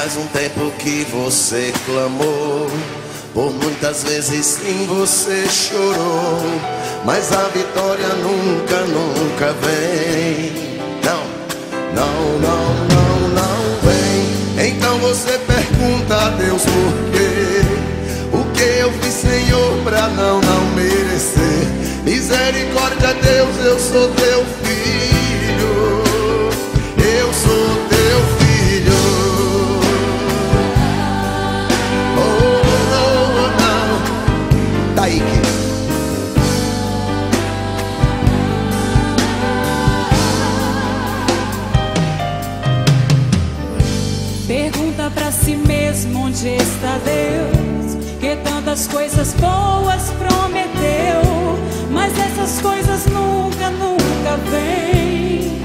Faz um tempo que você clamou, por muitas vezes sim você chorou, mas a vitória nunca, nunca vem. Não, não, não, não, não vem. Então você pergunta a Deus por quê? O que eu fiz, Senhor, pra não merecer? Misericórdia, Deus, eu sou teu filho. Eu sou teu filho. Oh, oh, não. Daí que pergunta pra si mesmo onde está Deus, que tantas coisas boas prometeu, mas essas coisas nunca, nunca vêm.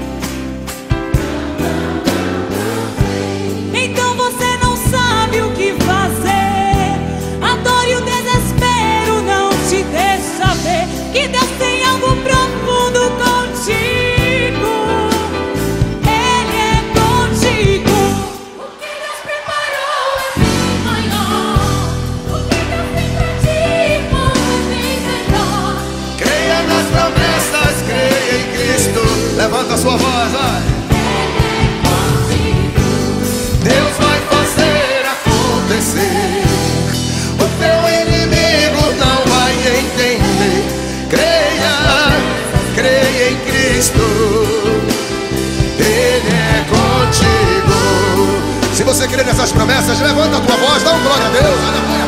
Então você não sabe o que fazer. A dor e o desespero não te deixa ver que Deus tem algo profundo contigo. Ele é contigo. O que Deus preparou é bem maior. O que Deus tem pra ti, irmão, é bem melhor. creia nas promessas, creia em Cristo. Levanta a sua voz, vai. Deus vai fazer acontecer. O teu inimigo não vai entender. Creia, creia em Cristo. Ele é contigo. Se você crê nessas promessas, levanta a tua voz, dá um glória a Deus. Aleluia.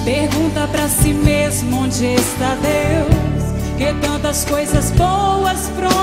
Pergunta pra si mesmo onde está Deus, que tantas coisas boas prometeu,